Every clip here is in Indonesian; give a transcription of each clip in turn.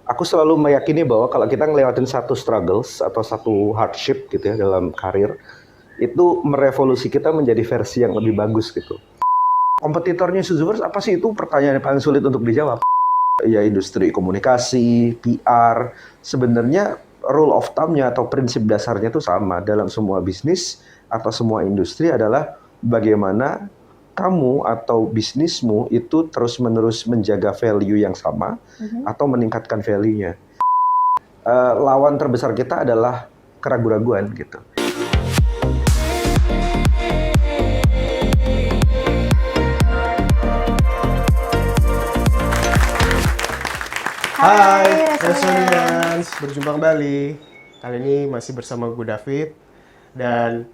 aku selalu meyakini bahwa kalau kita ngelewatin satu struggles atau satu hardship gitu ya dalam karir, itu merevolusi kita menjadi versi yang lebih bagus gitu. Kompetitornya Suzuverse apa sih, itu pertanyaan yang paling sulit untuk dijawab. Ya industri komunikasi, PR, sebenarnya rule of thumb-nya atau prinsip dasarnya itu sama dalam semua bisnis atau semua industri adalah bagaimana kamu atau bisnismu itu terus-menerus menjaga value yang sama atau meningkatkan value-nya. Lawan terbesar kita adalah keraguan-raguan gitu. Hai Resonians, berjumpa kembali. Kali ini masih bersama gue David dan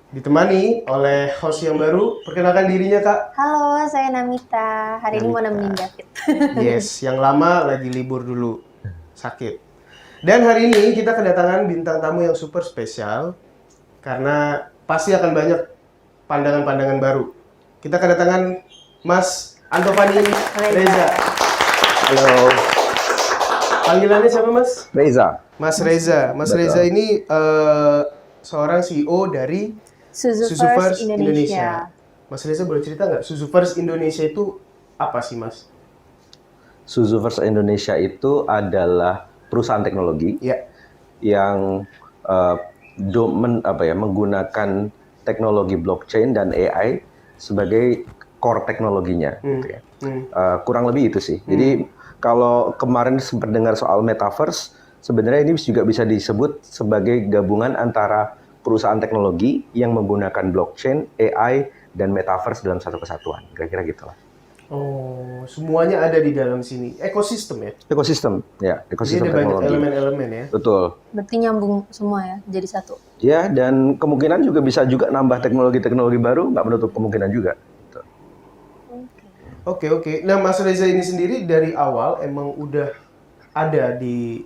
ditemani oleh host yang baru. Perkenalkan dirinya, Kak. Halo, saya Namita. Hari ini mau nemenin David. Yes, yang lama lagi libur dulu, sakit. Dan hari ini kita kedatangan bintang tamu yang super spesial karena pasti akan banyak pandangan-pandangan baru. Kita kedatangan Mas Antofani Reza. Halo. Panggilannya siapa, Mas? Reza. Mas Reza. Mas Betul. Reza ini seorang CEO dari Suzuverse Indonesia. Mas Reza boleh cerita nggak, Suzuverse Indonesia itu apa sih, Mas? Suzuverse Indonesia itu adalah perusahaan teknologi Ya. yang menggunakan teknologi blockchain dan AI sebagai core teknologinya. Gitu ya. Kurang lebih itu sih. Jadi kalau kemarin sempat dengar soal metaverse, sebenarnya ini juga bisa disebut sebagai gabungan antara perusahaan teknologi yang menggunakan blockchain, AI, dan metaverse dalam satu kesatuan. Kira-kira gitulah. Oh, semuanya ada di dalam sini. Ekosistem ya? Ekosistem, ya. Jadi Ekosistem ada banyak teknologi. elemen-elemen ya? Betul. Berarti nyambung semua ya, jadi satu. Ya, dan kemungkinan juga bisa juga nambah teknologi-teknologi baru, nggak menutup kemungkinan juga. Gitu. Oke. Nah, Mas Reza ini sendiri dari awal emang udah ada di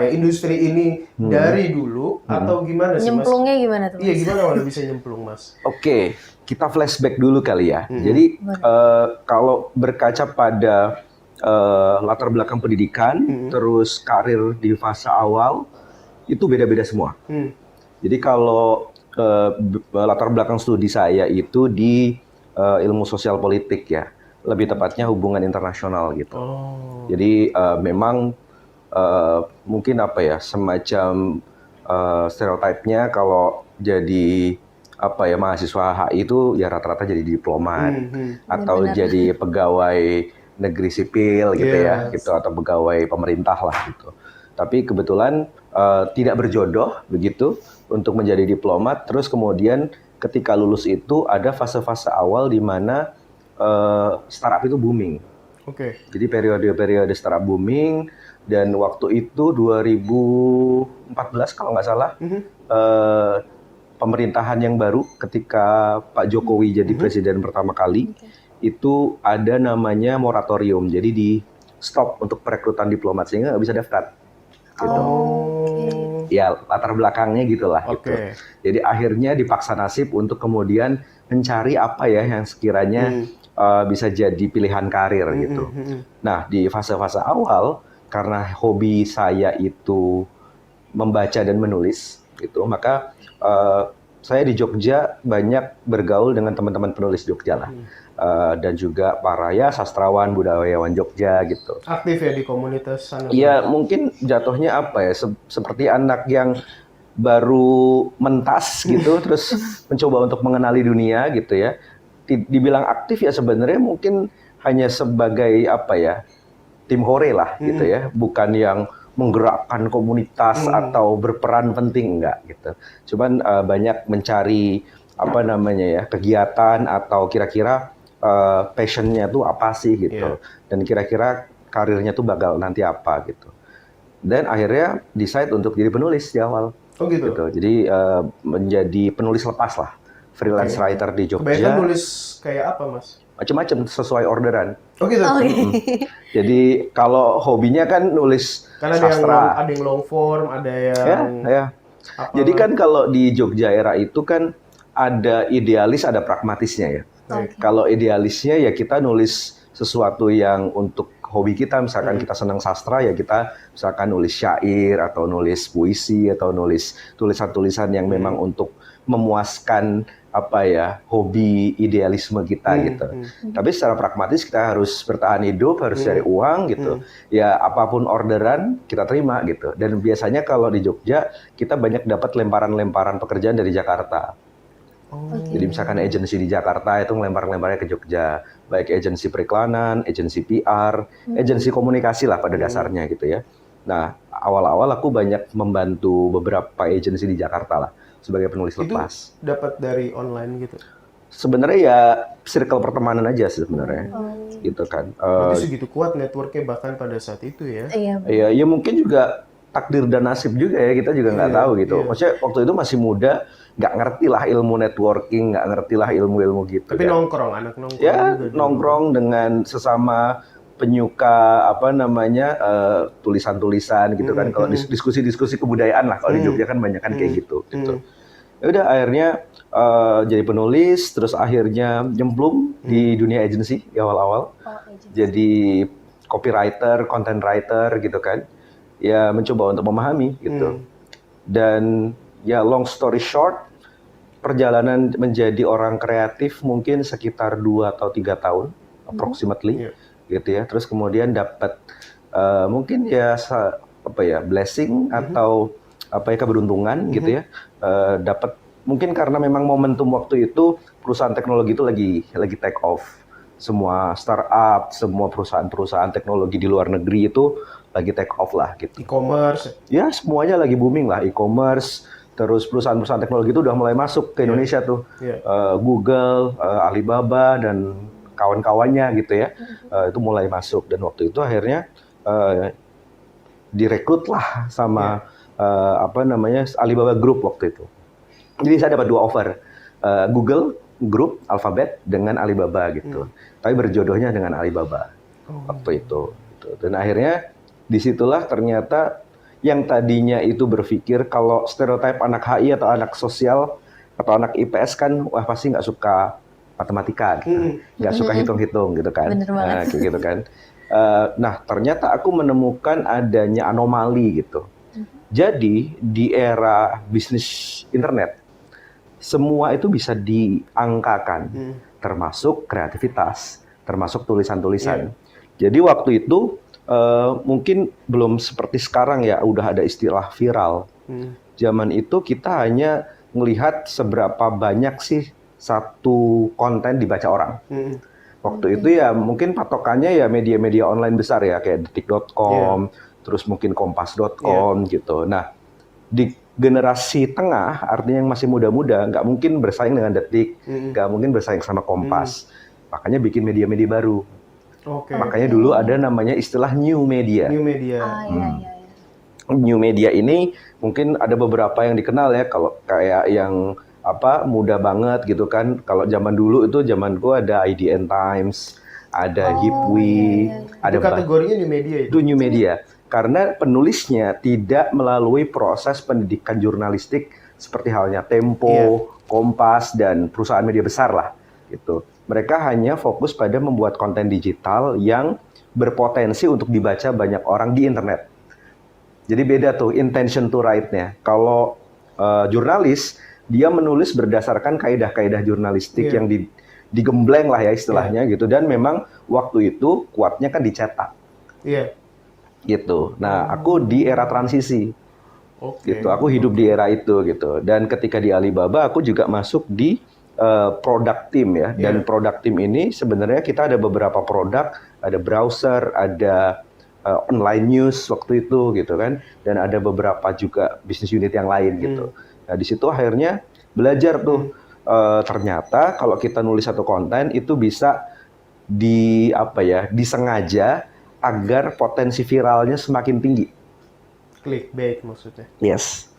industri ini dari dulu atau gimana sih, Mas? Nyemplungnya gimana tuh, Mas? Iya, gimana awalnya bisa nyemplung, Mas? Oke, kita flashback dulu kali ya. Jadi kalau berkaca pada latar belakang pendidikan, terus karir di fase awal, itu beda-beda semua. Jadi kalau latar belakang studi saya itu di ilmu sosial politik ya, lebih tepatnya hubungan internasional gitu. Jadi memang mungkin semacam stereotipnya kalau jadi mahasiswa HI itu ya rata-rata jadi diplomat atau Benar. jadi pegawai negeri sipil gitu ya, Yes. gitu, atau pegawai pemerintah lah gitu. Tapi kebetulan tidak berjodoh begitu untuk menjadi diplomat. Terus kemudian ketika lulus itu ada fase-fase awal di mana startup itu booming. Oke. Jadi periode startup booming, dan waktu itu 2014 kalau nggak salah, pemerintahan yang baru ketika Pak Jokowi jadi presiden pertama kali, itu ada namanya moratorium. Jadi di stop untuk perekrutan diplomat sehingga nggak bisa daftar. Gitu. Ya latar belakangnya gitulah. Gitu. Oke. Jadi akhirnya dipaksa nasib untuk kemudian mencari apa ya yang sekiranya bisa jadi pilihan karir gitu. Nah di fase-fase awal, karena hobi saya itu membaca dan menulis gitu, maka saya di Jogja banyak bergaul dengan teman-teman penulis Jogja lah. Dan juga para sastrawan, budayawan Jogja gitu. Aktif ya di komunitas sana? Iya, mungkin jatuhnya seperti anak yang baru mentas gitu, terus mencoba untuk mengenali dunia gitu ya. Dibilang aktif ya sebenarnya mungkin hanya sebagai tim hore lah gitu ya, bukan yang menggerakkan komunitas atau berperan penting, enggak gitu. Cuman banyak mencari kegiatan atau kira-kira passionnya tuh apa sih gitu, dan kira-kira karirnya tuh bakal nanti apa gitu. Dan akhirnya decide untuk jadi penulis di awal. Oh gitu. Jadi menjadi penulis lepas lah, freelance writer di Jogja. Kebanyakan nulis kayak apa, Mas? Macam-macam sesuai orderan. Oh gitu. Jadi kalau hobinya kan nulis Karena sastra. ada yang long form, ada yang Ya. Jadi kan kalau di Jogja era itu kan ada idealis, ada pragmatisnya ya. Kalau idealisnya ya kita nulis sesuatu yang untuk hobi kita, misalkan kita senang sastra ya kita misalkan nulis syair atau nulis puisi atau nulis tulisan-tulisan yang memang untuk memuaskan apa ya hobi idealisme kita gitu. Tapi secara pragmatis kita harus bertahan hidup, harus cari uang gitu. Ya apapun orderan kita terima gitu. Dan biasanya kalau di Jogja kita banyak dapat lemparan-lemparan pekerjaan dari Jakarta. Jadi misalkan agensi di Jakarta itu ngelempar-lemparnya ke Jogja, baik agensi periklanan, agensi PR, agensi komunikasi lah pada dasarnya gitu ya. Nah awal-awal aku banyak membantu beberapa agensi di Jakarta lah sebagai penulis lepas. Itu dapat dari online gitu? Sebenarnya ya circle pertemanan aja sih sebenarnya, gitu kan. Berarti segitu kuat networknya bahkan pada saat itu ya? Iya, ya mungkin juga takdir dan nasib juga ya, kita juga nggak tahu gitu. Maksudnya waktu itu masih muda, nggak ngerti lah ilmu networking, nggak ngerti lah ilmu-ilmu gitu. Tapi kan. nongkrong, anak nongkrong Ya, juga. nongkrong dengan sesama penyuka apa namanya tulisan-tulisan gitu kan. Kalau diskusi-diskusi kebudayaan lah, kalau di Jogja kan banyak kan kayak gitu. Ya udah akhirnya jadi penulis, terus akhirnya nyemplung di dunia agensi di awal-awal. Jadi copywriter, content writer gitu kan. Ya mencoba untuk memahami gitu. Dan ya long story short, perjalanan menjadi orang kreatif mungkin sekitar 2 atau 3 tahun approximately gitu ya. Terus kemudian dapat mungkin ya apa ya blessing atau apa ya keberuntungan gitu ya. Dapat mungkin karena memang momentum waktu itu perusahaan teknologi itu lagi take off. Semua startup, semua perusahaan-perusahaan teknologi di luar negeri itu lagi take off lah gitu. E-commerce. Ya semuanya lagi booming lah, e-commerce. Terus perusahaan-perusahaan teknologi itu udah mulai masuk ke Indonesia tuh. Google, Alibaba dan kawan-kawannya gitu ya. Itu mulai masuk dan waktu itu akhirnya direkrut lah sama apa namanya Alibaba Group waktu itu. Jadi saya dapat 2 offer, Google Group, Alphabet dengan Alibaba gitu. Tapi berjodohnya dengan Alibaba waktu itu. Dan akhirnya disitulah ternyata yang tadinya itu berpikir kalau stereotip anak HI atau anak sosial atau anak IPS kan wah pasti nggak suka matematika, gitu. Nggak suka hitung-hitung gitu kan. Bener banget. Nah, kayak gitu kan. Nah ternyata aku menemukan adanya anomali gitu. Jadi di era bisnis internet semua itu bisa diangkakan, termasuk kreativitas, termasuk tulisan-tulisan. Jadi waktu itu mungkin belum seperti sekarang ya, udah ada istilah viral. Zaman itu kita hanya melihat seberapa banyak sih satu konten dibaca orang. Waktu itu ya mungkin patokannya ya media-media online besar ya, kayak detik.com, terus mungkin kompas.com gitu. Nah, di generasi tengah, artinya yang masih muda-muda, nggak mungkin bersaing dengan Detik, nggak mungkin bersaing sama Kompas. Makanya bikin media-media baru. Makanya dulu ada namanya istilah new media. New media. New media ini mungkin ada beberapa yang dikenal ya, kalau kayak yang apa muda banget gitu kan. Kalau zaman dulu itu zaman gua ada IDN Times, ada Hipwi, ada itu kategorinya new media itu. Itu new media. Karena penulisnya tidak melalui proses pendidikan jurnalistik seperti halnya Tempo, Kompas, dan perusahaan media besar lah. Gitu. Mereka hanya fokus pada membuat konten digital yang berpotensi untuk dibaca banyak orang di internet. Jadi beda tuh intention to write-nya. Kalau jurnalis, dia menulis berdasarkan kaidah-kaidah jurnalistik yang digembleng lah ya istilahnya gitu. Dan memang waktu itu kuatnya kan dicetak. Gitu. Nah, aku di era transisi. Gitu. Aku hidup di era itu gitu. Dan ketika di Alibaba, aku juga masuk di product team ya. Dan product team ini sebenarnya kita ada beberapa produk, ada browser, ada online news waktu itu gitu kan. Dan ada beberapa juga bisnis unit yang lain gitu. Nah, di situ akhirnya belajar tuh ternyata kalau kita nulis satu konten itu bisa disengaja agar potensi viralnya semakin tinggi. Clickbait maksudnya? Yes.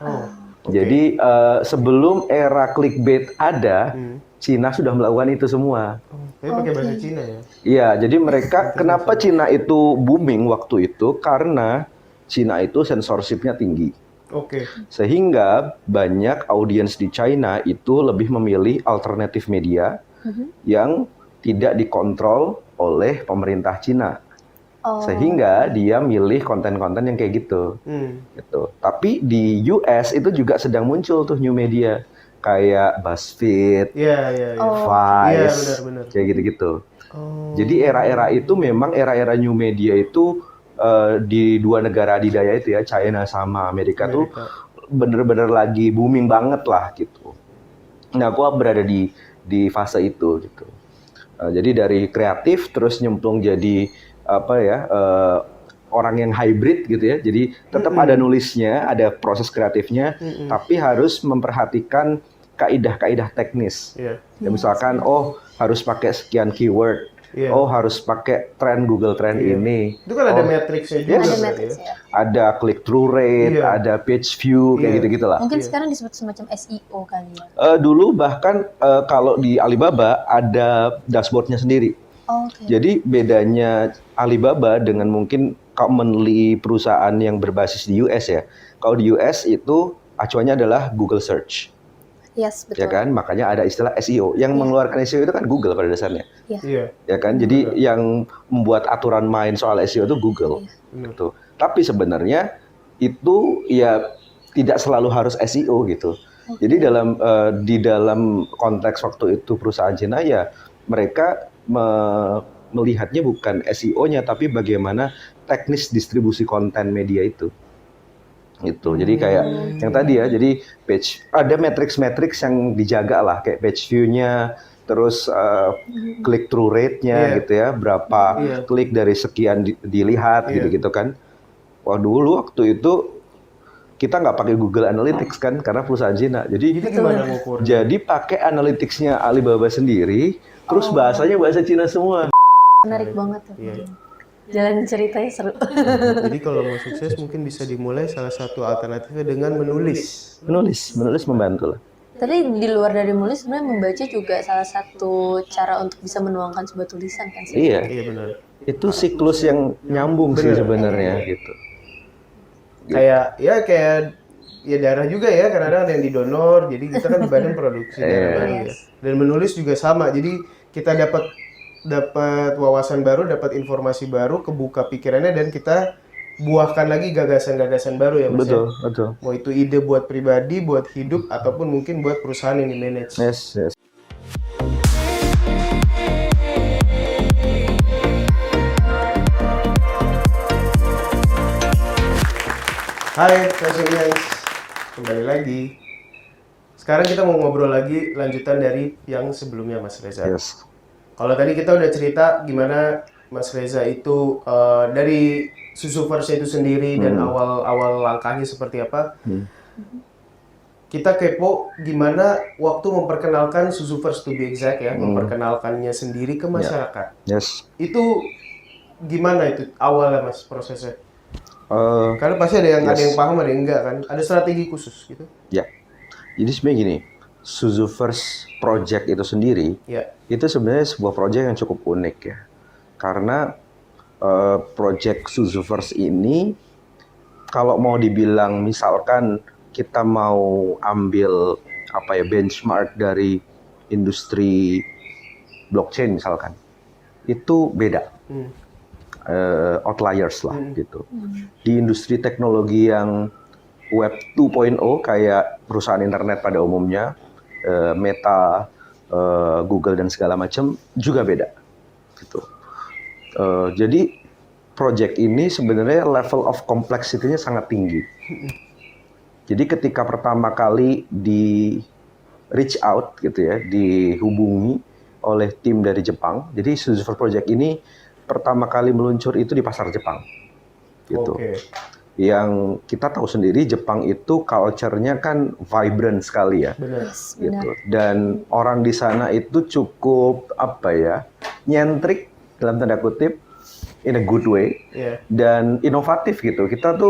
Jadi sebelum era clickbait ada, Cina sudah melakukan itu semua. Tapi pakai bahasa Cina ya? Iya, jadi mereka, kenapa Cina itu booming waktu itu? Karena Cina itu censorship-nya tinggi. Sehingga banyak audiens di China itu lebih memilih alternatif media yang tidak dikontrol oleh pemerintah Cina. Sehingga dia milih konten-konten yang kayak gitu. Gitu. Tapi di US itu juga sedang muncul tuh new media kayak BuzzFeed, Iya. Iya, Vice, benar. kayak gitu-gitu. Oh. Jadi era-era itu memang era-era new media itu di dua negara adidaya itu ya, China sama Amerika tuh bener-bener lagi booming banget lah gitu. Nah, gua berada di fase itu gitu. Jadi dari kreatif terus nyemplung jadi apa ya orang yang hybrid gitu ya. Jadi tetap ada nulisnya, ada proses kreatifnya, tapi harus memperhatikan kaidah-kaidah teknis. Iya. Ya misalkan harus pakai sekian keyword. Iya. Harus pakai tren Google Trend ini. Itu kan ada matriksnya juga. Ada berarti matrix ya. ya. Ada click through rate, Iya. ada page view, kayak Iya. gitu-gitulah. Mungkin sekarang disebut semacam SEO kali ya. Dulu bahkan kalau di Alibaba ada dashboardnya sendiri. Oke. Jadi bedanya Alibaba dengan mungkin commonly perusahaan yang berbasis di US ya. Kalau di US itu acuannya adalah Google Search, Yes, betul. ya kan? Makanya ada istilah SEO. Yang mengeluarkan SEO itu kan Google pada dasarnya, Iya. ya kan? Jadi yang membuat aturan main soal SEO itu Google. Gitu. Tapi sebenarnya itu ya tidak selalu harus SEO gitu. Jadi di dalam konteks waktu itu perusahaan Cina ya mereka melihatnya bukan SEO-nya tapi bagaimana teknis distribusi konten media itu. Gitu. Jadi kayak yang tadi ya, jadi ada matriks-matriks yang dijaga lah kayak page view-nya, terus click through rate-nya gitu ya, berapa klik dari sekian dilihat gitu-gitu kan. Wah dulu waktu itu kita nggak pakai Google Analytics kan karena perusahaan Cina. Jadi gimana ngukurnya? Jadi pakai analytics-nya Alibaba sendiri, terus bahasanya bahasa Cina semua. Menarik banget tuh. Iya. Jalan ceritanya seru. Jadi kalau mau sukses mungkin bisa dimulai salah satu alternatifnya dengan menulis. Menulis membantu lah. Tapi di luar dari menulis sebenarnya membaca juga salah satu cara untuk bisa menuangkan sebuah tulisan kan sih. Iya, Iya benar. itu siklus yang nyambung sih sebenarnya gitu. Kayak ya darah juga ya, kadang-kadang ada yang didonor, jadi kita kan badan produksi darah baru ya. Dan menulis juga sama, jadi kita dapat wawasan baru, dapat informasi baru, kebuka pikirannya dan kita buahkan lagi gagasan-gagasan baru ya Mas. Betul. Mau itu ide buat pribadi, buat hidup ataupun mungkin buat perusahaan yang di-manage. Yes. Hai Passioners, kembali lagi. Sekarang kita mau ngobrol lagi lanjutan dari yang sebelumnya Mas Reza. Yes. Kalau tadi kita udah cerita gimana Mas Reza itu dari Susuverse itu sendiri dan awal langkahnya seperti apa. Kita kepo gimana waktu memperkenalkan Susuverse to be exact ya, memperkenalkannya sendiri ke masyarakat. Yes. Itu gimana itu awalnya Mas prosesnya? Karena pasti ada yang paham, ada yang enggak kan. Ada strategi khusus gitu. Ya. Jadi sebenarnya gini, Susuverse project itu sendiri, itu sebenarnya sebuah project yang cukup unik ya. Karena project Susuverse ini, kalau mau dibilang misalkan kita mau ambil benchmark dari industri blockchain misalkan, itu beda. Outliers lah gitu. Di industri teknologi yang Web 2.0 kayak perusahaan internet pada umumnya, Meta, Google dan segala macam juga beda gitu. Jadi project ini sebenarnya level of complexity-nya sangat tinggi. Jadi ketika pertama kali di reach out gitu ya, dihubungi oleh tim dari Jepang. Jadi Suzuverse project ini pertama kali meluncur itu di pasar Jepang, gitu. Yang kita tahu sendiri Jepang itu culture-nya kan vibrant sekali ya, gitu. Dan orang di sana itu cukup nyentrik dalam tanda kutip, in a good way, dan inovatif gitu. Kita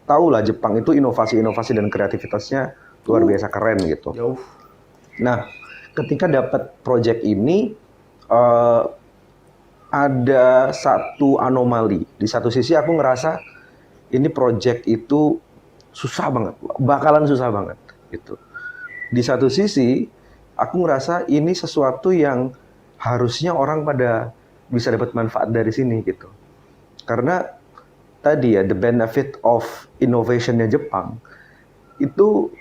tahu lah Jepang itu inovasi dan kreativitasnya luar biasa keren gitu. Nah, ketika dapat project ini ada satu anomali. Di satu sisi aku ngerasa ini project itu susah banget, bakalan susah banget gitu. Di satu sisi aku ngerasa ini sesuatu yang harusnya orang pada bisa dapat manfaat dari sini gitu. Karena tadi ya, the benefit of innovation-nya Jepang itu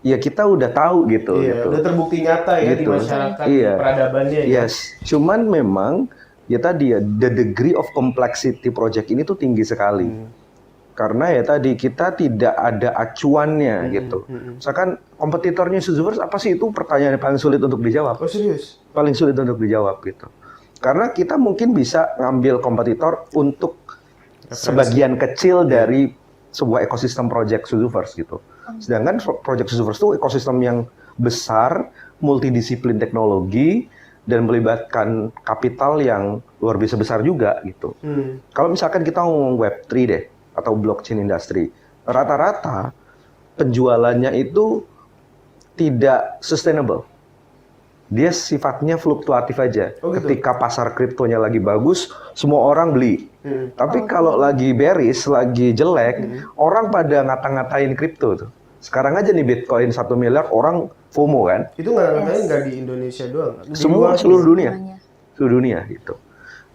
ya kita udah tahu gitu. Iya, gitu. udah terbukti nyata ya di Gitu. masyarakat, Iya. di peradabannya ya. Yes, cuman memang ya tadi ya, the degree of complexity project ini tuh tinggi sekali. Karena ya tadi kita tidak ada acuannya gitu. Misalkan kompetitornya Suzuverse apa sih, itu pertanyaan yang paling sulit untuk dijawab. Oh serius? Paling sulit untuk dijawab gitu. Karena kita mungkin bisa ngambil kompetitor untuk sebagian kecil dari sebuah ekosistem project Suzuverse gitu. Sedangkan project Suzuverse itu ekosistem yang besar, multidisiplin teknologi, dan melibatkan kapital yang luar biasa besar juga gitu. Kalau misalkan kita ngomong Web3 deh, atau blockchain industry, rata-rata penjualannya itu tidak sustainable. Dia sifatnya fluktuatif aja. Oh, gitu? Ketika pasar kriptonya lagi bagus, semua orang beli. Tapi kalau lagi bearish, lagi jelek, orang pada ngata-ngatain kripto tuh. Sekarang aja nih Bitcoin 1 miliar, orang FOMO kan? Itu ngatain nggak di Indonesia doang? Di Semua luar seluruh dunia. Semuanya. Seluruh dunia gitu.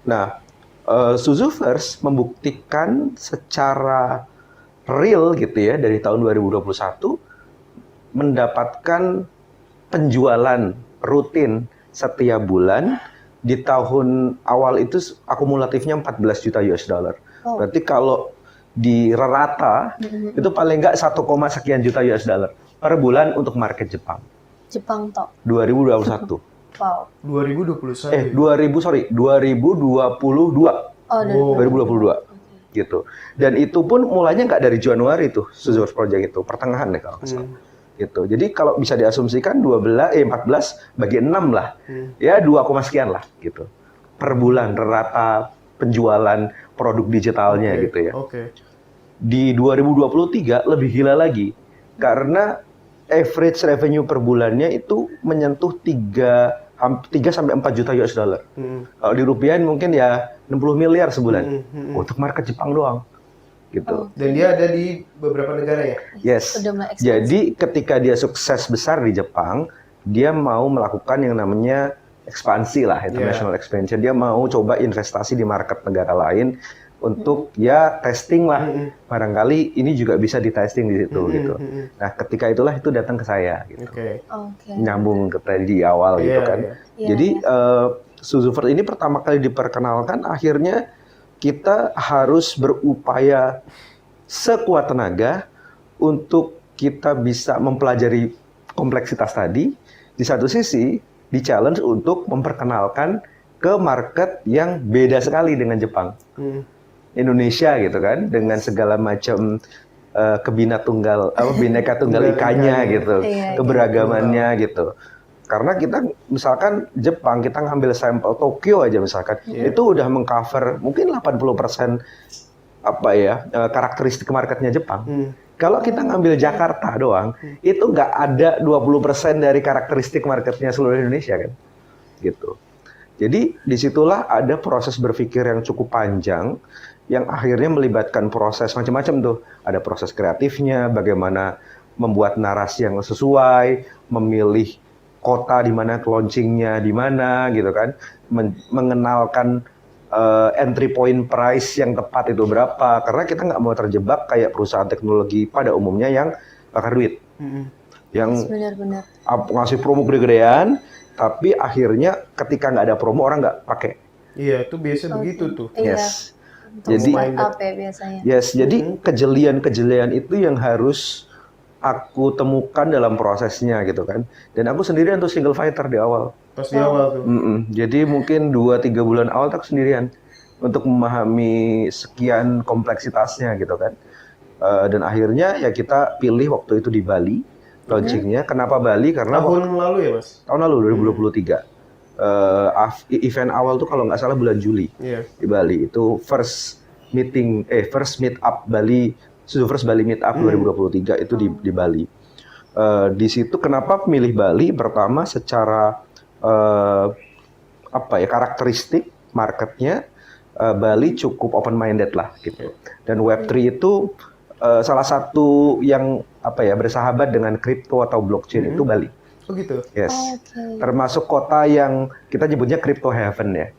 Nah, Suzuverse membuktikan secara real gitu ya, dari tahun 2021 mendapatkan penjualan rutin setiap bulan. Di tahun awal itu akumulatifnya 14 juta US dollar. Oh. Berarti kalau di rata itu paling nggak 1, sekian juta US dollar per bulan untuk market Jepang. Jepang tok. 2021. Wow. 2021. 2022. Oh, dari Oh. 2022 gitu. Dan itu pun mulainya nggak dari Januari tuh Suzuverse Project itu, pertengahan deh kalau nggak salah. Gitu. Jadi kalau bisa diasumsikan 14 bagi 6 lah. Ya 2, sekian lah gitu. Per bulan rata penjualan produk digitalnya gitu ya. Oke. Di 2023 lebih gila lagi karena average revenue per bulannya itu menyentuh 3 sampai 4 juta US dollar. Kalau dirupiahin mungkin ya 60 miliar sebulan untuk market Jepang doang. Gitu. Dan dia ada di beberapa negara ya? Yes. Udah mulai ekspansi. Jadi ketika dia sukses besar di Jepang, dia mau melakukan yang namanya ekspansi lah, international expansion. Dia mau coba investasi di market negara lain untuk ya testing lah. Barangkali ini juga bisa di testing di situ gitu. Nah, ketika itulah itu datang ke saya gitu. Oke. Oke. Nyambung ke tadi di awal gitu Iya, kan. iya. Iya, Jadi Suzuverse ini pertama kali diperkenalkan, akhirnya kita harus berupaya sekuat tenaga untuk kita bisa mempelajari kompleksitas tadi. Di satu sisi, di challenge untuk memperkenalkan ke market yang beda sekali dengan Jepang. Indonesia gitu kan, dengan segala macam bineka tunggal ikannya gitu, Iya, keberagamannya gitu. Karena kita misalkan Jepang, kita ngambil sampel Tokyo aja misalkan, itu udah mengcover mungkin 80% karakteristik marketnya Jepang. Kalau kita ngambil Jakarta doang, itu nggak ada 20% dari karakteristik marketnya seluruh Indonesia kan, gitu. Jadi disitulah ada proses berpikir yang cukup panjang, yang akhirnya melibatkan proses macam-macam tuh. Ada proses kreatifnya, bagaimana membuat narasi yang sesuai, memilih kota di mana launchingnya di mana gitu kan, mengenalkan entry point price yang tepat itu berapa, karena kita nggak mau terjebak kayak perusahaan teknologi pada umumnya yang bakar duit, yang Benar-benar. ngasih promo gede-gedean, tapi akhirnya ketika nggak ada promo orang nggak pakai. Iya, itu biasa begitu tuh. Iya. Yes. Untuk Jadi startup ya biasanya. yes, jadi kejelian-kejelian itu yang harus aku temukan dalam prosesnya gitu kan. Dan aku sendirian tuh single fighter di awal. Pas di awal tuh. Jadi mungkin 2-3 bulan awal aku sendirian untuk memahami sekian kompleksitasnya gitu kan. Dan akhirnya ya kita pilih waktu itu di Bali launchingnya. Kenapa Bali? Karena Tahun lalu ya, Mas? tahun lalu 2023. Event awal tuh kalau nggak salah bulan Juli Iya. di Bali. Itu first meet up Bali, Suzuverse Bali Meet Up 2023 itu di Bali. Di situ kenapa milih Bali? Pertama secara karakteristik marketnya, Bali cukup open minded lah gitu. Dan Web3 itu salah satu yang bersahabat dengan kripto atau blockchain itu Bali. Oh gitu. Yes. Oke. Termasuk kota yang kita nyebutnya crypto heaven ya.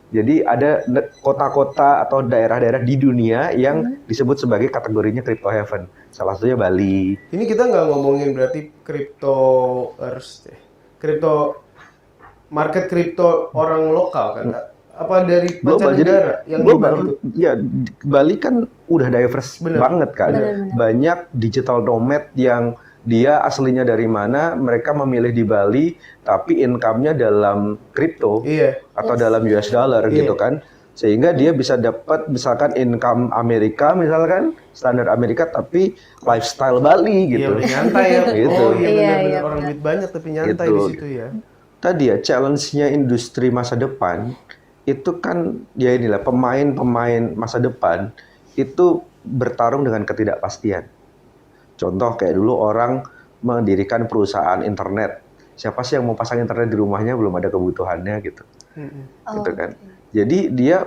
Jadi ada kota-kota atau daerah-daerah di dunia yang disebut sebagai kategorinya crypto heaven. Salah satunya Bali. Ini kita nggak ngomongin berarti crypto earth, crypto market crypto orang lokal kan? Apa dari Global, jadi mancanegara yang di global. Bali itu? Ya, Bali kan udah diverse Bener. banget kan. Bener. Banyak digital nomad yang dia aslinya dari mana, mereka memilih di Bali, tapi income-nya dalam kripto Iya. atau dalam US dollar Iya. gitu kan. Sehingga dia bisa dapat misalkan income Amerika misalkan, standar Amerika tapi lifestyle Bali Iya, gitu. udah nyantai ya. Gitu. Oh iya Iya, benar-benar iya, orang benar. duit banyak tapi nyantai Gitu. di situ ya. Tadi ya challenge-nya industri masa depan itu kan ya inilah pemain-pemain masa depan itu bertarung dengan ketidakpastian. Contoh kayak dulu orang mendirikan perusahaan internet. Siapa sih yang mau pasang internet di rumahnya belum ada kebutuhannya gitu. Gitu kan. Jadi dia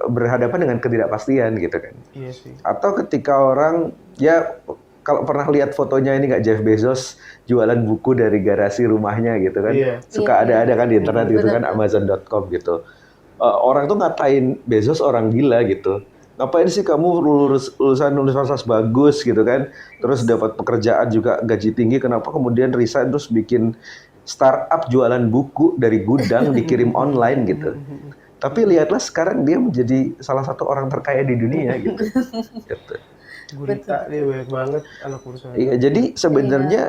berhadapan dengan ketidakpastian gitu kan. Iya sih. Atau ketika orang ya kalau pernah lihat fotonya ini nggak Jeff Bezos jualan buku dari garasi rumahnya gitu kan. Iya. Suka Iya. ada kan di internet gitu kan, Amazon.com gitu. Orang tuh ngatain Bezos orang gila gitu. Ngapain sih kamu lulusan universitas bagus gitu kan, terus dapat pekerjaan juga gaji tinggi, kenapa kemudian resign terus bikin startup jualan buku dari gudang dikirim online gitu. Tapi lihatlah sekarang dia menjadi salah satu orang terkaya di dunia gitu. Gitu. Gurita dia banyak banget anak perusahaan. Iya, jadi sebenarnya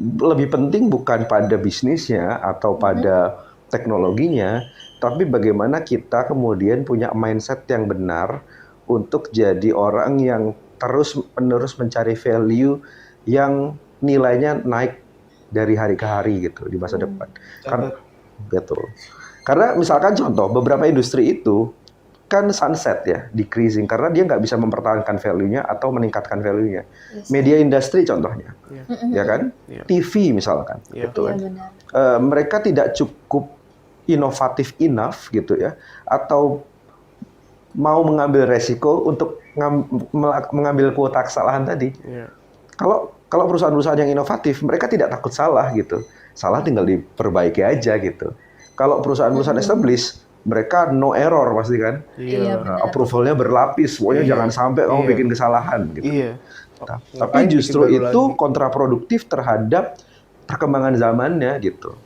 lebih penting bukan pada bisnisnya atau pada teknologinya, tapi bagaimana kita kemudian punya mindset yang benar untuk jadi orang yang terus-menerus mencari value yang nilainya naik dari hari ke hari gitu di masa depan. Karena betul. Karena misalkan contoh beberapa industri itu kan sunset ya, decreasing karena dia nggak bisa mempertahankan value-nya atau meningkatkan value-nya. Media industri contohnya, ya kan? Iya. TV misalkan, Iya. gitu kan. Iya, benar. Mereka tidak cukup inovatif enough gitu ya, atau mau mengambil resiko untuk mengambil kuota kesalahan tadi. Iya. Kalau perusahaan-perusahaan yang inovatif, mereka tidak takut salah gitu. Salah tinggal diperbaiki aja gitu. Kalau perusahaan-perusahaan established, mereka no error pasti kan. Iya, benar. Approval-nya berlapis, pokoknya jangan sampai kamu bikin kesalahan gitu. Iya. Tapi justru itu kontraproduktif terhadap perkembangan zamannya gitu.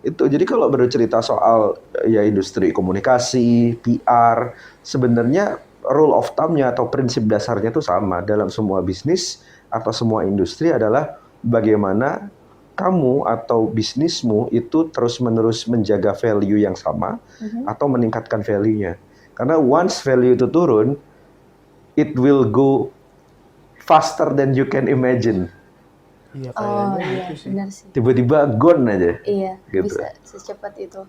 Itu jadi kalau bercerita soal ya industri komunikasi, PR, sebenarnya rule of thumb-nya atau prinsip dasarnya itu sama dalam semua bisnis atau semua industri adalah bagaimana kamu atau bisnismu itu terus-menerus menjaga value yang sama atau meningkatkan value-nya. Karena once value itu turun, it will go faster than you can imagine. Iya Oh kayaknya iya, gitu sih. benar sih. Tiba-tiba gone aja. Iya, Gitu. bisa secepat itu.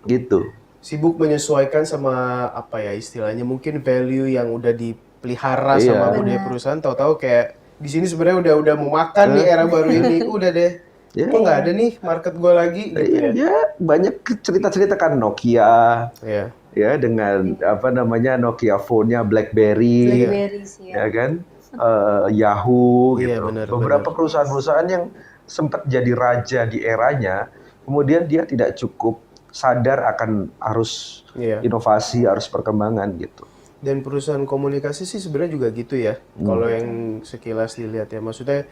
Gitu. Sibuk menyesuaikan sama apa ya istilahnya mungkin value yang udah dipelihara Iya. sama budaya perusahaan, tahu-tahu kayak di sini sebenarnya udah mau makan nih era baru ini, udah deh. Ya. Kok nggak ada nih market gua lagi gitu ya. Ya, banyak cerita-cerita kan Nokia Iya. ya dengan apa namanya Nokia phone-nya BlackBerry, Blackberry sih ya ya. kan? Yahoo Iya, gitu. benar, Beberapa benar. perusahaan-perusahaan yang sempat jadi raja di eranya, kemudian dia tidak cukup sadar akan arus Iya. inovasi, arus perkembangan gitu. Dan perusahaan komunikasi sih sebenarnya juga gitu ya. Kalau yang sekilas dilihat ya, maksudnya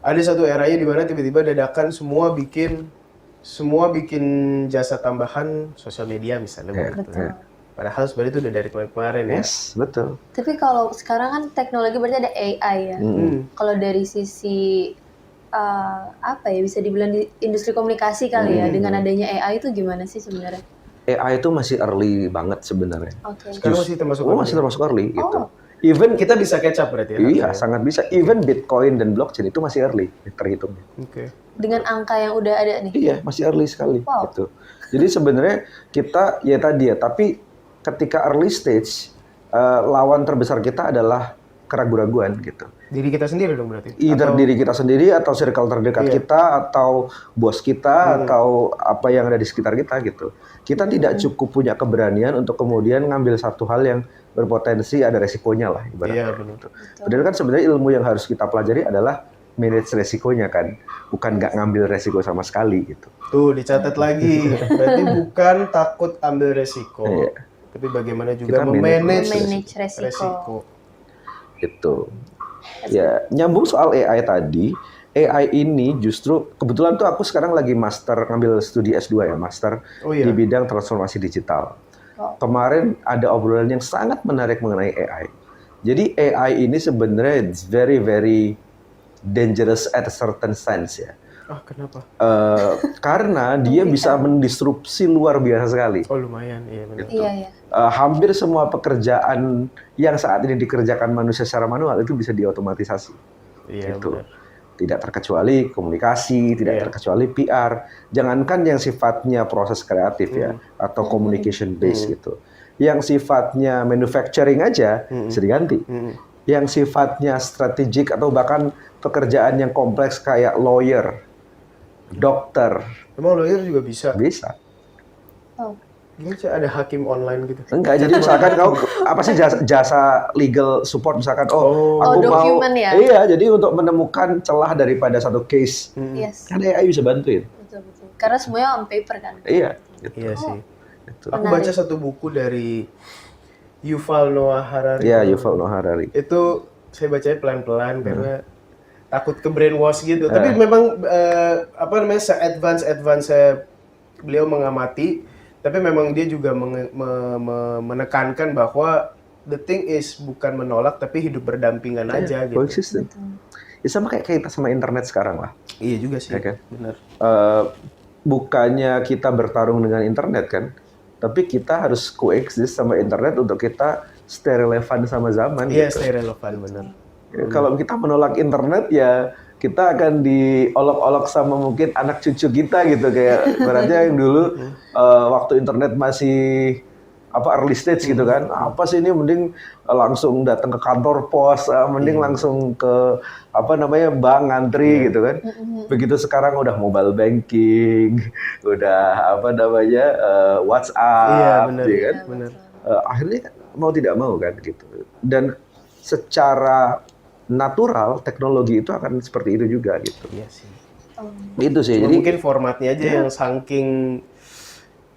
ada satu eranya di mana tiba-tiba dadakan semua bikin jasa tambahan sosial media misalnya Iya, begitu. Betul. Padahal sebenarnya itu udah dari kemarin-kemarin ya. Yes, betul. Tapi kalau sekarang kan teknologi berarti ada AI ya. Kalau dari sisi apa ya bisa dibilang di industri komunikasi kali ya dengan adanya AI itu gimana sih sebenarnya? AI itu masih early banget sebenarnya. Oke. Sekarang masih termasuk masih termasuk early gitu. Oh. Even kita bisa catch up berarti ya. iya, harusnya. sangat bisa. Even Bitcoin dan blockchain itu masih early terhitungnya. Oke. Dengan angka yang udah ada nih. Iya, masih early sekali Wow. gitu. Jadi sebenarnya kita ya tadi ya, tapi ketika early stage lawan terbesar kita adalah keraguan-raguan gitu. Diri kita sendiri dong berarti. Either diri kita sendiri atau circle terdekat Iya. kita atau bos kita atau apa yang ada di sekitar kita gitu. Kita tidak cukup punya keberanian untuk kemudian ngambil satu hal yang berpotensi ada resikonya lah ibaratnya. Iya benar. Padahal kan sebenarnya ilmu yang harus kita pelajari adalah manage resikonya kan, bukan nggak ngambil resiko sama sekali gitu. Tuh dicatat lagi. Berarti bukan takut ambil resiko, Iya. tapi bagaimana juga Kita memanage Manage resiko. resiko. Gitu. Ya, nyambung soal AI tadi, AI ini justru kebetulan tuh aku sekarang lagi ngambil studi S2 ya, master Oh iya. di bidang transformasi digital. Oh. Kemarin ada obrolan yang sangat menarik mengenai AI. Jadi AI ini sebenarnya it's very very dangerous at a certain sense ya. Ah, kenapa? Karena dia bisa mendisrupsi luar biasa sekali. Oh lumayan, iya benar. Iya, iya. Hampir semua pekerjaan yang saat ini dikerjakan manusia secara manual itu bisa diotomatisasi. Iya Gitu. benar. Tidak terkecuali komunikasi, tidak Iya. terkecuali PR. Jangankan yang sifatnya proses kreatif ya, atau communication based gitu. Yang sifatnya manufacturing aja bisa diganti. Yang sifatnya strategik atau bahkan pekerjaan yang kompleks kayak lawyer, dokter, Emang lawyer juga bisa? bisa. Oh. Ini ada hakim online gitu. Enggak, jadi misalkan kau apa sih jasa legal support misalkan aku mau dokumen ya? iya, jadi untuk menemukan celah daripada satu case Yes. kan AI bisa bantuin. Betul, betul. Karena semuanya on paper kan. Iya, gitu. Iya sih. Gitu. Aku baca satu buku dari Yuval Noah Harari. Iya, Yuval Noah Harari. Itu saya bacanya pelan-pelan karena takut ke brainwash gitu. Tapi memang apa namanya se-advance beliau mengamati, tapi memang dia juga menekankan bahwa the thing is bukan menolak tapi hidup berdampingan aja gitu. Coexistent. Ya sama kayak kita sama internet sekarang lah. Iya juga sih. Ya kan? Benar. Bukannya kita bertarung dengan internet kan, tapi kita harus coexist sama internet untuk kita stay relevan sama zaman. Iya, gitu. stay relevan benar. Ya, kalau kita menolak internet ya kita akan diolok-olok sama mungkin anak cucu kita gitu kayak berarti yang dulu waktu internet masih early stage gitu kan, apa sih ini mending langsung datang ke kantor pos, mending langsung ke bank ngantri gitu kan. Begitu sekarang udah mobile banking, udah WhatsApp, Iya benar. ya kan? Benar. Akhirnya mau tidak mau kan gitu. Dan secara natural teknologi itu akan seperti itu juga gitu. Iya sih. Itu sih. Cuma Jadi mungkin formatnya aja yang saking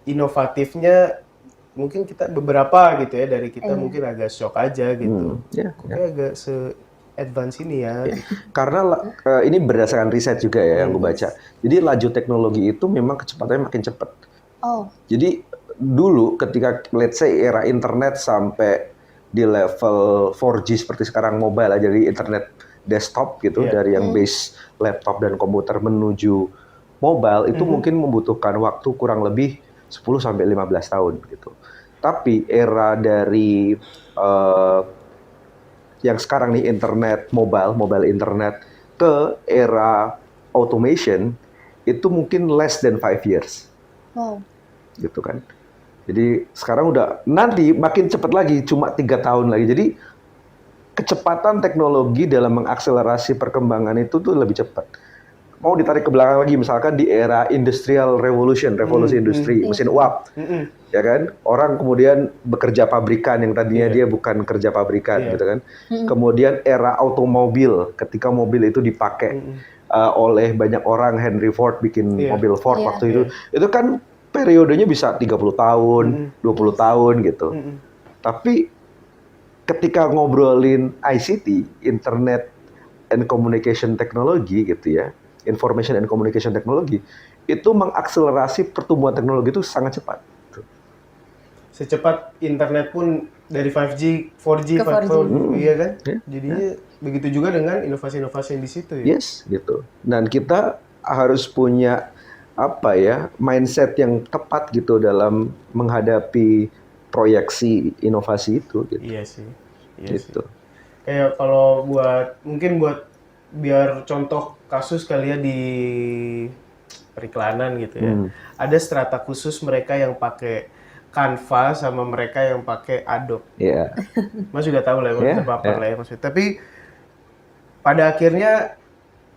inovatifnya mungkin kita beberapa gitu ya dari kita mungkin agak shock aja gitu. ya, Kok kayak agak se-advance ini ya. karena ini berdasarkan riset juga ya yang gue baca. Jadi laju teknologi itu memang kecepatannya makin cepat. Oh. Jadi dulu ketika let's say era internet sampai di level 4G seperti sekarang mobile aja, jadi internet desktop gitu dari yang base laptop dan komputer menuju mobile itu mungkin membutuhkan waktu kurang lebih 10 sampai 15 tahun gitu. Tapi era dari yang sekarang nih internet mobile internet ke era automation itu mungkin less than 5 years. Wow. Gitu kan. Jadi sekarang udah nanti makin cepat lagi, cuma 3 tahun lagi. Jadi kecepatan teknologi dalam mengakselerasi perkembangan itu tuh lebih cepat. Mau ditarik ke belakang lagi, misalkan di era industrial revolution, revolusi industri, mesin uap, ya kan? Orang kemudian bekerja pabrikan yang tadinya dia bukan kerja pabrikan, gitu kan? Kemudian era automobil, ketika mobil itu dipakai oleh banyak orang, Henry Ford bikin mobil Ford waktu itu kan periodenya bisa 30 tahun, 20 tahun gitu. Tapi ketika ngobrolin ICT, Internet and Communication Technology gitu ya, Information and Communication Technology, itu mengakselerasi pertumbuhan teknologi itu sangat cepat. Secepat internet pun dari 5G, 4G, Ke 4G. 5G, iya kan? Ya, Jadinya begitu juga dengan inovasi-inovasi yang di situ ya. Yes, gitu. Dan kita harus punya mindset yang tepat gitu dalam menghadapi proyeksi inovasi itu gitu. Iya sih. Gitu. Kayak kalau buat biar contoh kasus kali ya di periklanan gitu ya. Ada strata khusus mereka yang pakai Canva sama mereka yang pakai Adobe. Iya. Mas juga tahu lah, Yeah, terpapar lah ya maksudnya. Tapi pada akhirnya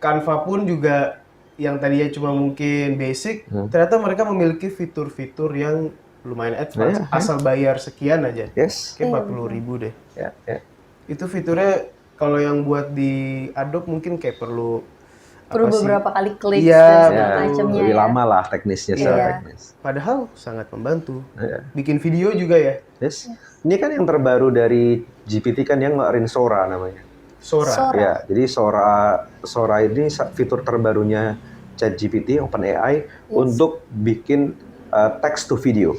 Canva pun juga yang tadinya cuma mungkin basic, ternyata mereka memiliki fitur-fitur yang lumayan advance, asal bayar sekian aja. Yes. Kayak 40.000 deh. Ya. Itu fiturnya kalau yang buat di Adobe mungkin kayak perlu Perlu apa sih? beberapa kali klik Iya, dan Ya, segala macamnya lebih ya. lama lah teknisnya secara Iya. teknis. Padahal sangat membantu. Iya. Bikin video juga ya, Yes. Ini kan yang terbaru dari GPT kan yang ngeluarin Sora namanya. Sora. Sora. Ya, jadi Sora ini fitur terbarunya ChatGPT OpenAI untuk bikin text to video.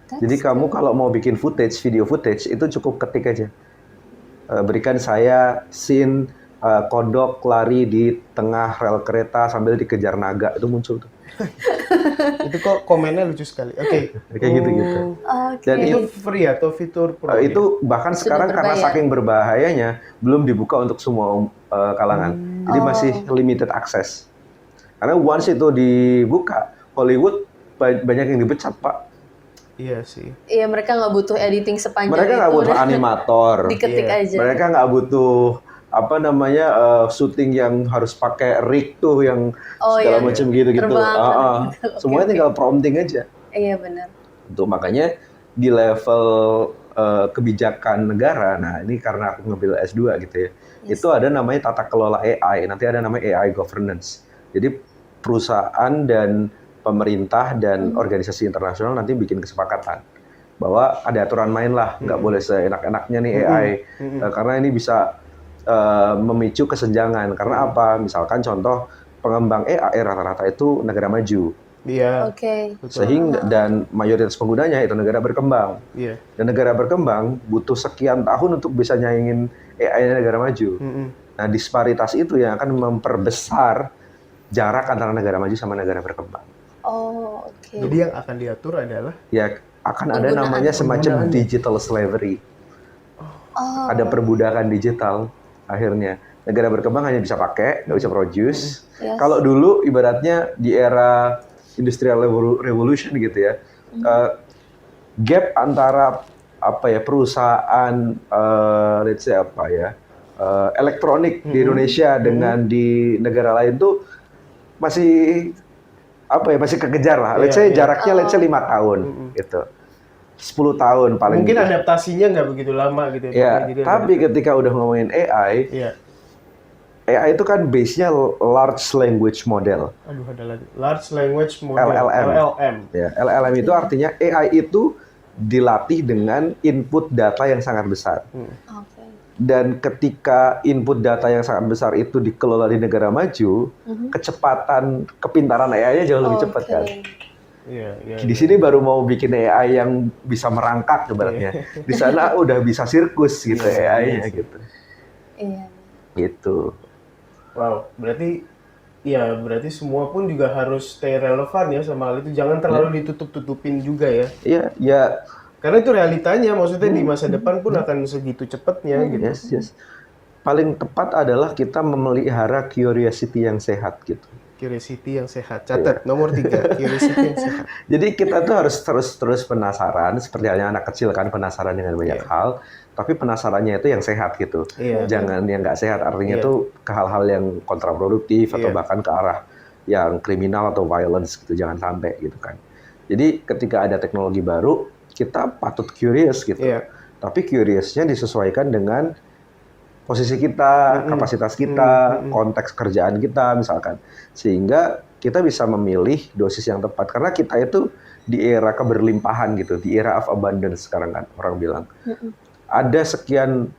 Jadi kamu kalau mau bikin video footage itu cukup ketik aja. Berikan saya scene kodok lari di tengah rel kereta sambil dikejar naga, itu muncul tuh. Itu kok komennya lucu sekali. Oke. Kayak gitu-gitu. Oke. Dan Itu free atau fitur pro? itu bahkan Sudah sekarang karena berbayar. saking berbahayanya belum dibuka untuk semua kalangan. Jadi masih limited access. Karena once itu dibuka, Hollywood banyak yang dipecat, Pak. Iya sih. Iya, mereka nggak butuh editing sepanjang Mereka nggak itu, butuh udah animator. diketik Iya. aja. Mereka nggak butuh syuting yang harus pakai rig tuh yang Oh, segala iya. macam gitu-gitu. Terbang, gitu. Oke, Semuanya oke. tinggal prompting aja. Iya benar. Untuk makanya di level kebijakan negara, nah ini karena aku ngambil S2 gitu ya, Yes. itu ada namanya tata kelola AI, nanti ada namanya AI governance. Jadi perusahaan dan pemerintah dan organisasi internasional nanti bikin kesepakatan bahwa ada aturan main lah, nggak boleh seenak-enaknya nih AI, karena ini bisa memicu kesenjangan. Karena apa? Misalkan contoh pengembang AI rata-rata itu negara maju. Iya. Oke. Sehingga dan mayoritas penggunanya itu negara berkembang. Iya. Dan negara berkembang butuh sekian tahun untuk bisa nyaingin AI negara maju. Nah, disparitas itu yang akan memperbesar jarak antara negara maju sama negara berkembang. Oh, oke. Jadi yang akan diatur adalah Ya akan ada Penggunaan. namanya semacam Penggunaannya. digital slavery. Oh, Ada perbudakan digital akhirnya. Negara berkembang hanya bisa pakai, nggak bisa produce. yes. Kalau dulu ibaratnya di era industrial revolution gitu ya, gap antara perusahaan let's say elektronik di Indonesia dengan di negara lain tuh masih masih kekejar lah. Let's say jaraknya let's say 5 tahun gitu. 10 tahun paling. mungkin adaptasinya nggak begitu lama gitu Ya, Jadi tapi ketika udah ngomongin AI, Iya. AI itu kan base-nya large language model. Aduh, ada lagi. Large language model. LLM. LLM. Ya, LLM itu artinya AI itu dilatih dengan input data yang sangat besar. Oke. Dan ketika input data yang sangat besar itu dikelola di negara maju, kecepatan kepintaran AI-nya jauh lebih cepat Oke. kan. Iya, iya. Di sini baru mau bikin AI yang bisa merangkak ibaratnya. Di sana udah bisa sirkus gitu AI-nya gitu. Iya. Gitu. Wow, berarti semua pun juga harus stay relevan ya sama hal itu. Jangan terlalu ditutup-tutupin juga ya. Iya, ya. Karena itu realitanya, maksudnya di masa depan pun akan segitu cepatnya gitu. Yes. Paling tepat adalah kita memelihara curiosity yang sehat gitu. Curiosity yang sehat. Catat, nomor 3, curiosity yang sehat. Jadi kita tuh harus terus penasaran, seperti halnya anak kecil kan penasaran dengan banyak hal, tapi penasarannya itu yang sehat gitu. Iya. Jangan yang nggak sehat, artinya tuh ke hal-hal yang kontraproduktif atau bahkan ke arah yang kriminal atau violence gitu, jangan sampai gitu kan. Jadi ketika ada teknologi baru, kita patut curious gitu. Iya. Tapi curiousnya disesuaikan dengan posisi kita, kapasitas kita, konteks kerjaan kita misalkan. Sehingga kita bisa memilih dosis yang tepat. Karena kita itu di era keberlimpahan gitu, di era of abundance sekarang kan orang bilang. Ada sekian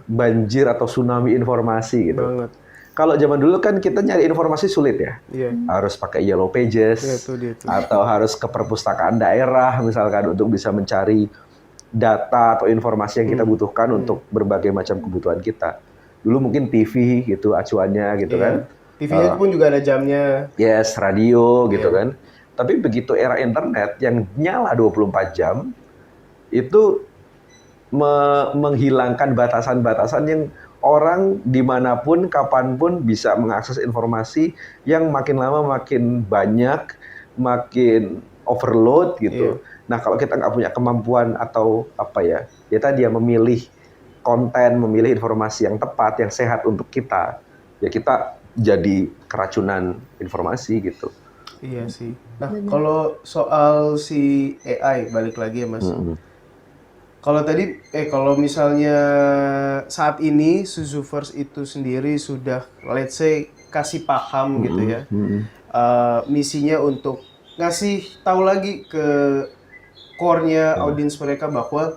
banjir atau tsunami informasi gitu. Banget. Kalau zaman dulu kan kita nyari informasi sulit ya. Iya. Harus pakai Yellow Pages. Iya, itu dia tuh. Atau harus ke perpustakaan daerah misalkan untuk bisa mencari data atau informasi yang kita butuhkan untuk berbagai macam kebutuhan kita. Dulu mungkin TV gitu acuannya gitu kan. TV-nya pun juga ada jamnya. Yes, radio gitu kan. Tapi begitu era internet yang nyala 24 jam itu menghilangkan batasan-batasan yang orang dimanapun, kapanpun bisa mengakses informasi yang makin lama makin banyak, makin overload gitu. Nah, kalau kita nggak punya kemampuan atau dia memilih konten, memilih informasi yang tepat, yang sehat untuk kita, ya kita jadi keracunan informasi gitu. Iya sih. Nah, kalau soal si AI, balik lagi ya Mas. Kalau misalnya saat ini Suzuverse itu sendiri sudah let's say kasih paham gitu ya, misinya untuk ngasih tahu lagi ke core-nya audiens mereka bahwa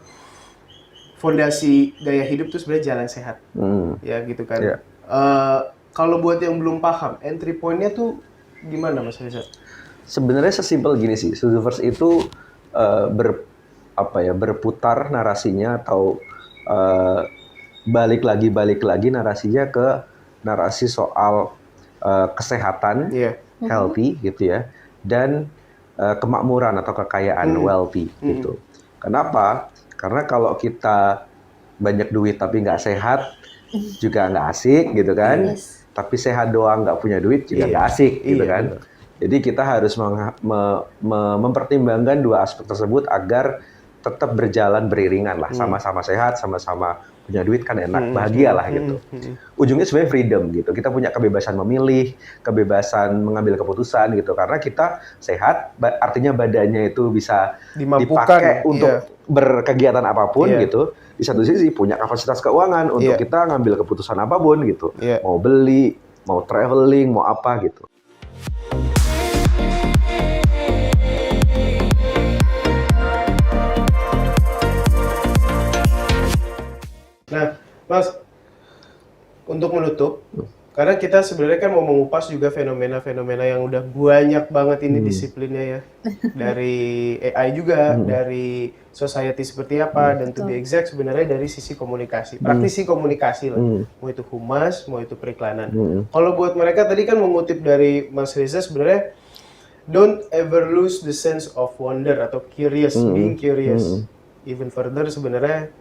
fondasi gaya hidup itu sebenarnya jalan sehat, ya gitu kan. Iya. Kalau buat yang belum paham, entry point-nya tuh gimana Mas Reza? Sebenarnya sesimpel gini sih, Suzuverse itu berputar narasinya atau balik lagi narasinya ke narasi soal kesehatan, healthy gitu ya, dan kemakmuran atau kekayaan, wealthy gitu. Kenapa? Karena kalau kita banyak duit tapi nggak sehat juga nggak asik gitu kan. Tapi sehat doang nggak punya duit juga nggak asik gitu kan. Betul. Jadi kita harus mempertimbangkan dua aspek tersebut agar tetap berjalan beriringan lah, sama-sama sehat, sama-sama punya duit kan enak, bahagia lah gitu. Ujungnya sebenarnya freedom gitu. Kita punya kebebasan memilih, kebebasan mengambil keputusan gitu. Karena kita sehat, artinya badannya itu bisa dipakai untuk berkegiatan apapun gitu. Di satu sisi punya kapasitas keuangan untuk kita ngambil keputusan apapun gitu. Mau beli, mau traveling, mau apa gitu. Nah, Mas, untuk menutup, karena kita sebenarnya kan mau mengupas juga fenomena-fenomena yang udah banyak banget ini disiplinnya ya. Dari AI juga, dari society seperti apa, dan to be exact sebenarnya dari sisi komunikasi. Praktisi komunikasi lah. Mau itu humas, mau itu periklanan. Kalau buat mereka tadi kan mengutip dari Mas Reza sebenarnya, don't ever lose the sense of wonder atau curious, being curious. Even further sebenarnya,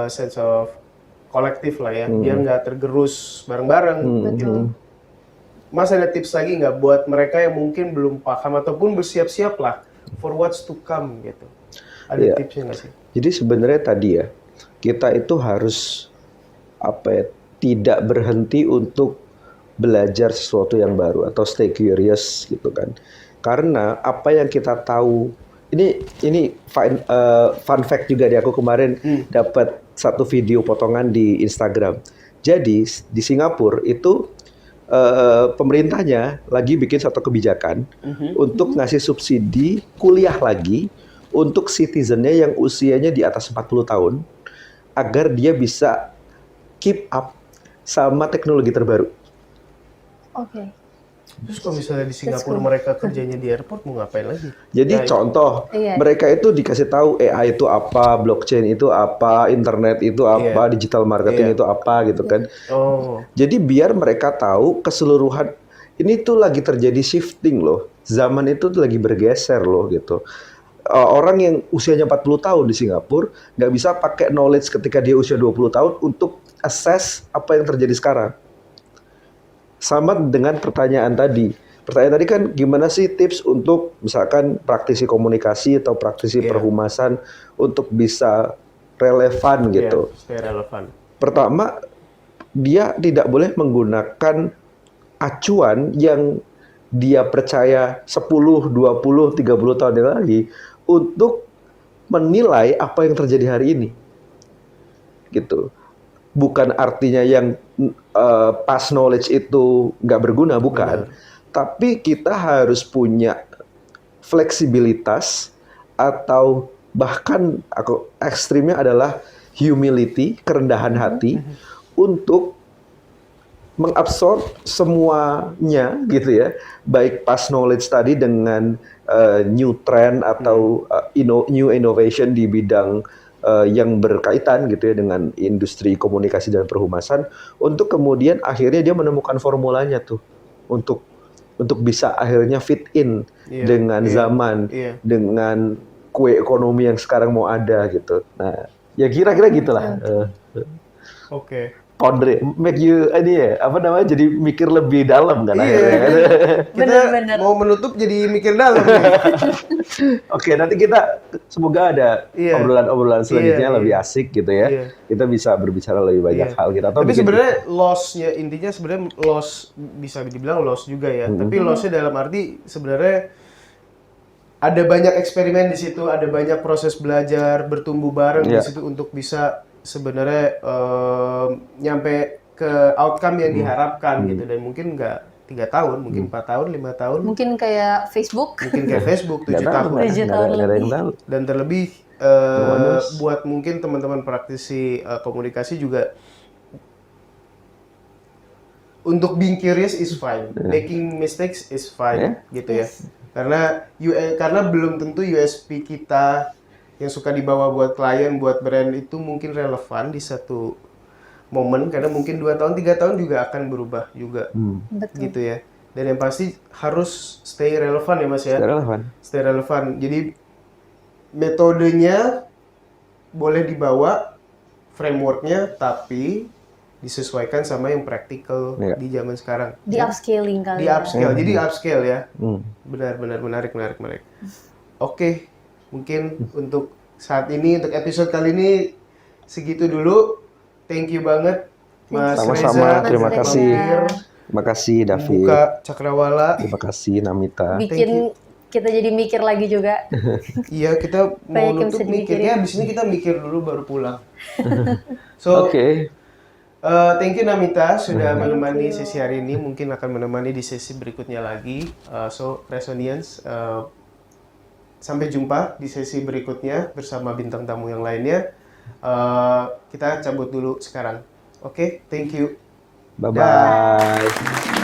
sense of kolektif lah ya, biar nggak tergerus bareng-bareng gitu. Mas ada tips lagi nggak buat mereka yang mungkin belum paham ataupun bersiap-siap lah for what's to come gitu? Ada tipsnya nggak sih? Jadi sebenarnya tadi ya, kita itu harus tidak berhenti untuk belajar sesuatu yang baru atau stay curious gitu kan. Karena apa yang kita tahu, ini fun fact juga aku kemarin dapat satu video potongan di Instagram. Jadi di Singapura itu pemerintahnya lagi bikin satu kebijakan untuk ngasih subsidi kuliah lagi untuk citizennya yang usianya di atas 40 tahun agar dia bisa keep up sama teknologi terbaru. Oke. Terus kalau misalnya di Singapura mereka kerjanya di airport mau ngapain lagi? Jadi contoh, mereka itu dikasih tahu AI itu apa, blockchain itu apa, internet itu apa, digital marketing itu apa gitu kan. Jadi biar mereka tahu keseluruhan ini tuh lagi terjadi shifting loh. Zaman itu tuh lagi bergeser loh gitu. Orang yang usianya 40 tahun di Singapura nggak bisa pakai knowledge ketika dia usia 20 tahun untuk assess apa yang terjadi sekarang. Sama dengan pertanyaan tadi. Pertanyaan tadi kan gimana sih tips untuk misalkan praktisi komunikasi atau praktisi perhumasan untuk bisa relevan gitu. Stay relevan. Pertama, dia tidak boleh menggunakan acuan yang dia percaya 10, 20, 30 tahun yang lagi untuk menilai apa yang terjadi hari ini. Gitu. Bukan artinya yang past knowledge itu nggak berguna, bukan. Tapi kita harus punya fleksibilitas atau bahkan ekstrimnya adalah humility, kerendahan hati untuk mengabsorb semuanya gitu ya. Baik past knowledge tadi dengan new trend atau new innovation di bidang yang berkaitan gitu ya dengan industri komunikasi dan perhumasan untuk kemudian akhirnya dia menemukan formulanya tuh untuk bisa akhirnya fit in dengan zaman, dengan kue ekonomi yang sekarang mau ada gitu. Nah, ya kira-kira gitulah. Oke. Pondre, make you jadi mikir lebih dalam kan akhirnya. Kita mau menutup jadi mikir dalam. Oke, nanti kita semoga ada obrolan-obrolan selanjutnya lebih asik gitu ya. Kita bisa berbicara lebih banyak hal kita. Tapi sebenarnya loss-nya intinya sebenarnya loss bisa dibilang loss juga ya. Tapi loss-nya dalam arti sebenarnya ada banyak eksperimen di situ, ada banyak proses belajar, bertumbuh bareng di Iya. situ untuk bisa sebenarnya nyampe ke outcome yang diharapkan gitu. Dan mungkin nggak 3 tahun, mungkin 4 tahun, 5 tahun, Mungkin kayak Facebook. mungkin kayak Facebook 7 Nggak tahu, tahun. 7 tahun nggak ada yang lebih. tahu. Dan terlebih Bonus. buat mungkin teman-teman praktisi komunikasi juga, untuk being curious is fine, making mistakes is fine, gitu ya. Karena belum tentu USP kita yang suka dibawa buat klien, buat brand itu mungkin relevan di satu momen, karena mungkin 2 tahun, 3 tahun juga akan berubah juga, Betul. gitu ya. Dan yang pasti harus stay relevan ya Mas ya. Relevan. Stay relevan. Jadi metodenya boleh dibawa, frameworknya, tapi disesuaikan sama yang praktikal Iya. di zaman sekarang. Di upscaling kali Di ya. upscale, jadi upscale ya. Hmm. Benar, menarik. Oke, mungkin untuk saat ini, untuk episode kali ini segitu dulu. Thank you banget, Mas Sama-sama, Reza. terima Mas kasih. Reza. Terima kasih David. Buka Cakrawala. Terima kasih Namita. Thank Bikin kita jadi mikir lagi juga. Iya, kita mau Banyak yang nutup bisa mikirnya, abis ini kita mikir dulu baru pulang. So, Oke. thank you Namita sudah menemani sesi hari ini. Mungkin akan menemani di sesi berikutnya lagi. So, Resonians, sampai jumpa di sesi berikutnya bersama bintang tamu yang lainnya. Kita cabut dulu sekarang. Oke, thank you. Bye-bye.